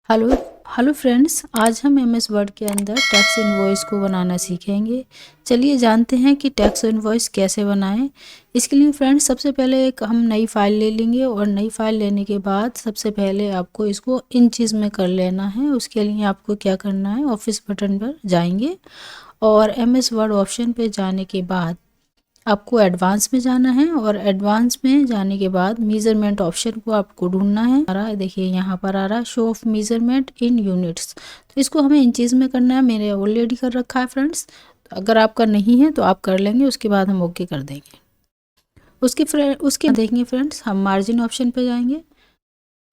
Hello hello friends, आज हम MS word के अंदर टैक्स इनवॉइस को बनाना सीखेंगे। चलिए जानते हैं कि टैक्स इनवॉइस कैसे बनाएं। इसके लिए फ्रेंड्स सबसे पहले एक हम नई फाइल ले लेंगे और नई फाइल लेने के बाद सबसे पहले आपको इसको इंचेस में कर लेना है। उसके लिए आपको क्या करना है, ऑफिस बटन पर जाएंगे और एमएस वर्ड ऑप्शन पे जाने के बाद आपको एडवांस में जाना है और एडवांस में जाने के बाद मेजरमेंट ऑप्शन को आपको ढूंढना है। आ रहा है, देखिए यहाँ पर आ रहा है शो ऑफ मेजरमेंट इन यूनिट्स। तो इसको हमें इंचेस में करना है। मेरे ऑलरेडी कर रखा है फ्रेंड्स, तो अगर आपका नहीं है तो आप कर लेंगे, उसके बाद हम ओके कर देंगे। उसके देखेंगे फ्रेंड्स, हम मार्जिन ऑप्शन पे जाएंगे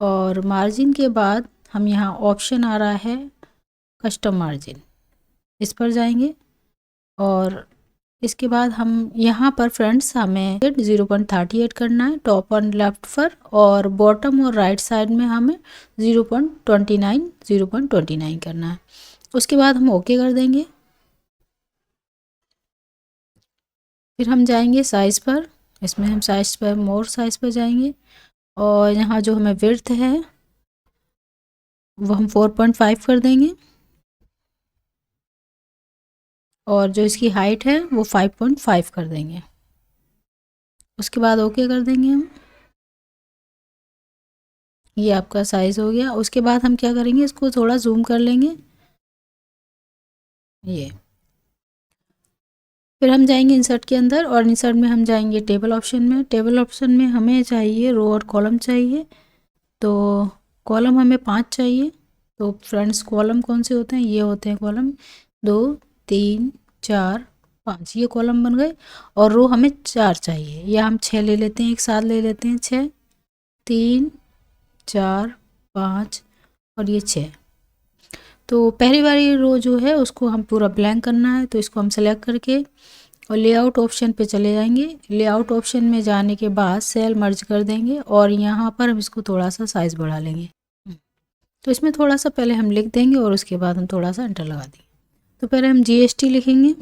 और मार्जिन के बाद हम यहाँ ऑप्शन आ रहा है कस्टम मार्जिन, इस पर जाएंगे और इसके बाद हम यहाँ पर फ्रेंड्स हमें 0.38 करना है टॉप और लेफ्ट पर, और बॉटम और राइट साइड में हमें 0.29 करना है। उसके बाद हम ओके कर देंगे। फिर हम जाएंगे साइज़ पर, इसमें हम साइज़ पर मोर साइज़ पर जाएंगे और यहाँ जो हमें विड्थ है वो हम 4.5 कर देंगे और जो इसकी हाइट है वो 5.5 कर देंगे। उसके बाद ओके कर देंगे हम। ये आपका साइज़ हो गया। उसके बाद हम क्या करेंगे, इसको थोड़ा जूम कर लेंगे ये। फिर हम जाएंगे इंसर्ट के अंदर और इंसर्ट में हम जाएंगे टेबल ऑप्शन में। टेबल ऑप्शन में हमें चाहिए रो और कॉलम चाहिए, तो कॉलम हमें 5 चाहिए। तो फ्रेंड्स कॉलम कौन से होते हैं, ये होते हैं कॉलम 2 3 4 5, ये कॉलम बन गए। और रो हमें 4 चाहिए, या हम 6 ले लेते हैं, एक साथ ले लेते हैं 6, 3 4 5 और ये 6। तो पहली वाली रो जो है उसको हम पूरा ब्लैंक करना है, तो इसको हम सेलेक्ट करके और लेआउट ऑप्शन पे चले जाएंगे। लेआउट ऑप्शन में जाने के बाद सेल मर्ज कर देंगे और यहाँ पर हम इसको थोड़ा सा साइज़ बढ़ा लेंगे। तो इसमें थोड़ा सा पहले हम लिख देंगे और उसके बाद हम थोड़ा सा एंटर लगा देंगे। तो पहले हम जीएसटी लिखेंगे,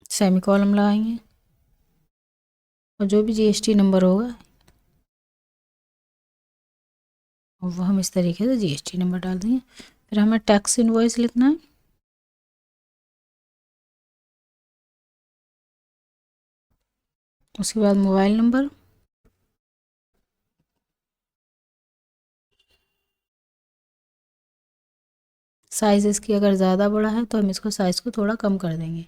सेमी कॉलम लगाएंगे और जो भी जीएसटी नंबर होगा वो हम इस तरीके से जीएसटी नंबर डाल देंगे। फिर हमें टैक्स इनवॉइस लिखना है, उसके बाद मोबाइल नंबर, साइज़ इसकी अगर ज़्यादा बड़ा है तो हम इसको साइज़ को थोड़ा कम कर देंगे।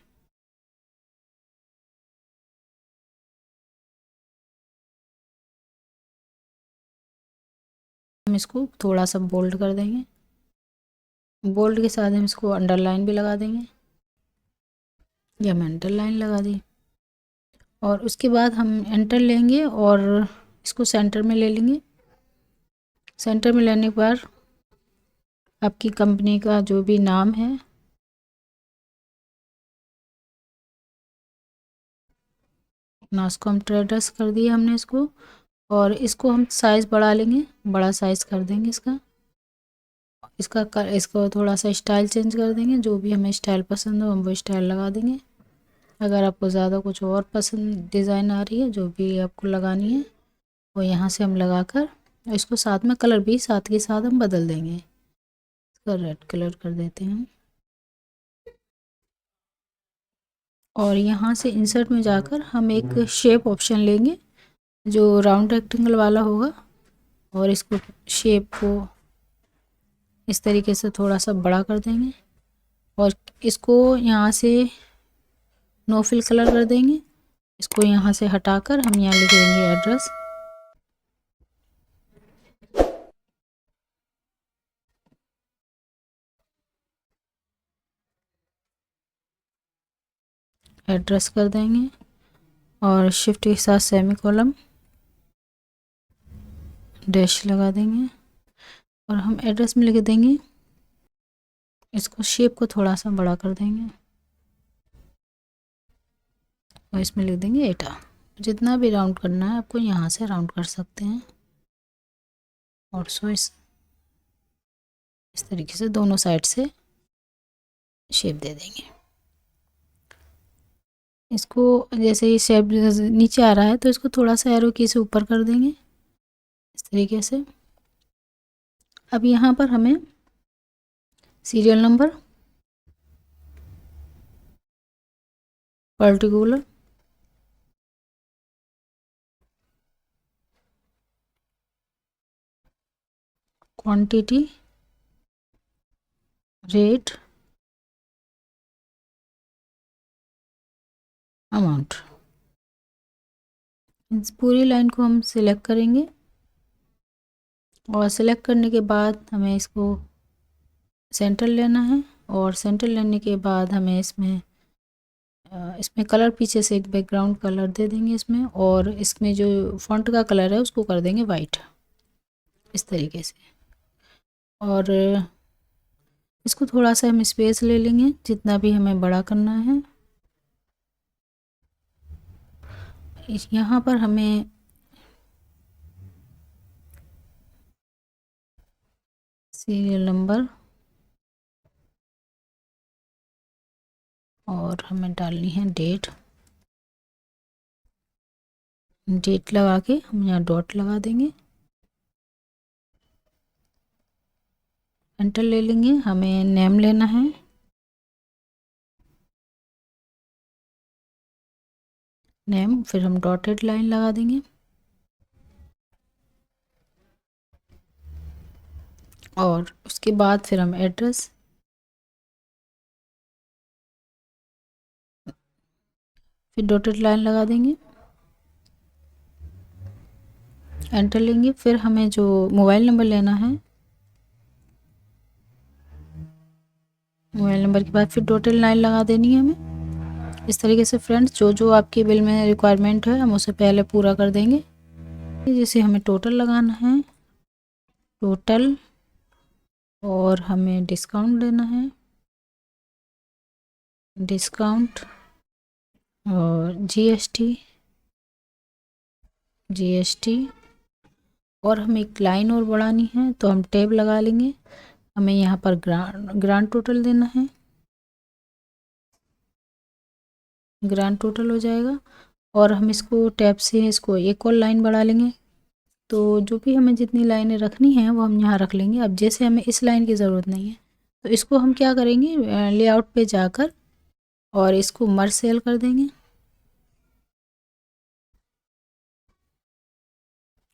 हम इसको थोड़ा सा बोल्ड कर देंगे, बोल्ड के साथ हम इसको अंडरलाइन भी लगा देंगे, या हम अंडरलाइन लगा दी। और उसके बाद हम एंटर लेंगे और इसको सेंटर में ले लेंगे। सेंटर में लेने पर आपकी कंपनी का जो भी नाम है नास्कॉम ट्रेडर्स कर दिया हमने इसको, और इसको हम साइज़ बढ़ा लेंगे, बड़ा साइज़ कर देंगे इसको थोड़ा सा स्टाइल चेंज कर देंगे। जो भी हमें स्टाइल पसंद हो हम वो स्टाइल लगा देंगे। अगर आपको ज़्यादा कुछ और पसंद डिज़ाइन आ रही है, जो भी आपको लगानी है वो यहाँ से हम लगाकर इसको साथ में कलर भी साथ के साथ हम बदल देंगे। इसका रेड कलर कर देते हैं और यहाँ से इंसर्ट में जाकर हम एक शेप ऑप्शन लेंगे जो राउंड रेक्टेंगल वाला होगा, और इसको शेप को इस तरीके से थोड़ा सा बड़ा कर देंगे और इसको यहाँ से नो फिल कलर कर देंगे। इसको यहाँ से हटाकर हम यहाँ लिख देंगे एड्रेस। एड्रेस कर देंगे और शिफ्ट के साथ सेमी कॉलम डैश लगा देंगे और हम एड्रेस में लिख देंगे। इसको शेप को थोड़ा सा बड़ा कर देंगे और इसमें लिख देंगे एटा। जितना भी राउंड करना है आपको यहाँ से राउंड कर सकते हैं, और सो इस तरीके से दोनों साइड से शेप दे देंगे। इसको जैसे ही शेप नीचे आ रहा है तो इसको थोड़ा सा एरो की से ऊपर कर देंगे इस तरीके से। अब यहाँ पर हमें serial number, particular, quantity, rate, amount, इस पूरी लाइन को हम सिलेक्ट करेंगे और सिलेक्ट करने के बाद हमें इसको सेंटर लेना है और सेंटर लेने के बाद हमें इसमें कलर पीछे से एक बैकग्राउंड कलर दे देंगे इसमें, और इसमें जो फॉन्ट का कलर है उसको कर देंगे वाइट इस तरीके से। और इसको थोड़ा सा हम स्पेस ले लेंगे जितना भी हमें बड़ा करना है। यहाँ पर हमें सीरियल नंबर और हमें डालनी है डेट, डेट लगा के हम यहाँ डॉट लगा देंगे, एंटर ले लेंगे। हमें नेम लेना है, नेम, फिर हम डॉटेड लाइन लगा देंगे और उसके बाद फिर हम एड्रेस, फिर डॉटेड लाइन लगा देंगे, एंटर लेंगे। फिर हमें जो मोबाइल नंबर लेना है, मोबाइल नंबर के बाद फिर डॉटेड लाइन लगा देनी है हमें। इस तरीके से फ्रेंड्स जो जो आपके बिल में रिक्वायरमेंट है हम उसे पहले पूरा कर देंगे। जैसे हमें टोटल लगाना है, टोटल, और हमें डिस्काउंट देना है, डिस्काउंट, और जीएसटी, और हमें एक लाइन और बढ़ानी है तो हम टैब लगा लेंगे। हमें यहाँ पर ग्रांड टोटल देना है, ग्रांड टोटल हो जाएगा। और हम इसको टैब से इसको एक और लाइन बढ़ा लेंगे। तो जो भी हमें जितनी लाइनें रखनी हैं वो हम यहाँ रख लेंगे। अब जैसे हमें इस लाइन की ज़रूरत नहीं है तो इसको हम क्या करेंगे, लेआउट पे जाकर और इसको मर्ज सेल कर देंगे,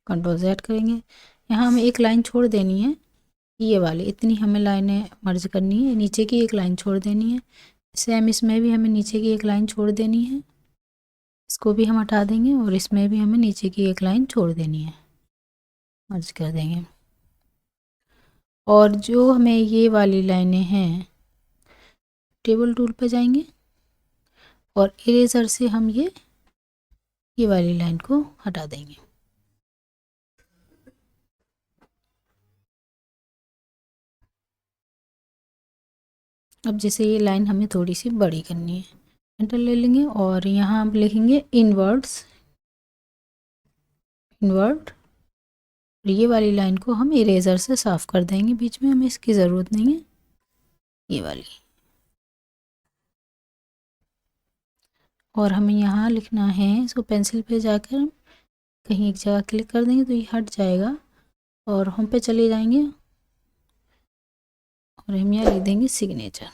कंट्रोल Z करेंगे। यहाँ हमें एक लाइन छोड़ देनी है, ये वाली इतनी हमें लाइनें मर्ज करनी है, नीचे की एक लाइन छोड़ देनी है। सेम इसमें भी हमें नीचे की एक लाइन छोड़ देनी है, इसको भी हम हटा देंगे और इसमें भी हमें नीचे की एक लाइन छोड़ देनी है, मर्ज कर देंगे। और जो हमें ये वाली लाइनें हैं, टेबल टूल पे जाएंगे और इरेजर से हम ये वाली लाइन को हटा देंगे। अब जैसे ये लाइन हमें थोड़ी सी बड़ी करनी है, एंटर ले लेंगे और यहाँ हम लिखेंगे इनवर्ट्स, इन्वर्ट। ये वाली लाइन को हम इरेजर से साफ कर देंगे, बीच में हमें इसकी ज़रूरत नहीं है, ये वाली। और हमें यहाँ लिखना है, इसको पेंसिल पे जाकर कहीं एक जगह क्लिक कर देंगे तो ये हट जाएगा और होम पे चले जाएंगे और हम यहाँ लिख देंगे सिग्नेचर।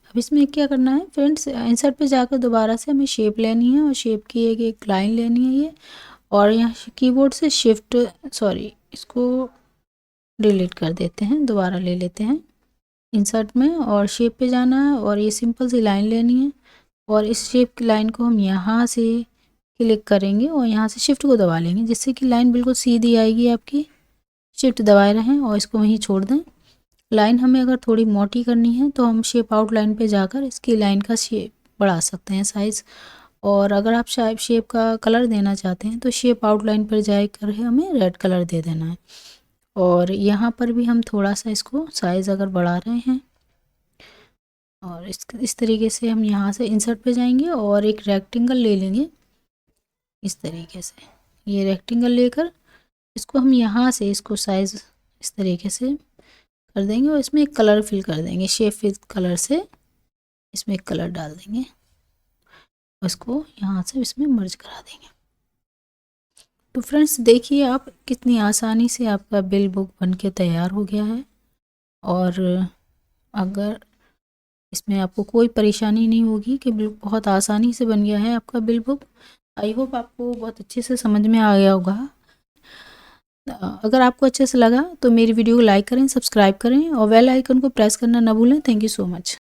अब इसमें क्या करना है फ्रेंड्स, इंसर्ट पे जाकर दोबारा से हमें शेप लेनी है और शेप की एक लाइन लेनी है ये, और यहाँ कीबोर्ड से शिफ्ट, सॉरी इसको डिलीट कर देते हैं, दोबारा ले लेते हैं इंसर्ट में और शेप पे जाना है और ये सिंपल सी लाइन लेनी है और इस शेप की लाइन को हम यहाँ से क्लिक करेंगे और यहाँ से शिफ्ट को दबा लेंगे जिससे कि लाइन बिल्कुल सीधी आएगी आपकी। शिफ्ट दबाए रहें और इसको वहीं छोड़ दें। लाइन हमें अगर थोड़ी मोटी करनी है तो हम शेप आउट लाइन पे जाकर इसकी लाइन का शेप बढ़ा सकते हैं, साइज़। और अगर आप शेप का कलर देना चाहते हैं तो शेप आउट लाइन पर जाकर हमें रेड कलर दे देना है। और यहाँ पर भी हम थोड़ा सा इसको साइज़ अगर बढ़ा रहे हैं और इस तरीके से हम यहाँ से इंसर्ट पे जाएंगे और एक रेक्टेंगल ले लेंगे इस तरीके से। ये रेक्टेंगल लेकर इसको हम यहाँ से इसको साइज़ इस तरीके से कर देंगे और इसमें एक कलर फिल कर देंगे। शेप फिल कलर से इसमें एक कलर डाल देंगे, उसको यहाँ से इसमें मर्ज करा देंगे। तो फ्रेंड्स देखिए आप कितनी आसानी से आपका बिल बुक बनके तैयार हो गया है। और अगर इसमें आपको कोई परेशानी नहीं होगी कि बिल बहुत आसानी से बन गया है आपका बिल बुक। आई होप आपको बहुत अच्छे से समझ में आ गया होगा। अगर आपको अच्छे से लगा तो मेरी वीडियो को लाइक करें, सब्सक्राइब करें और बेल आइकन को प्रेस करना ना भूलें। Thank you so much.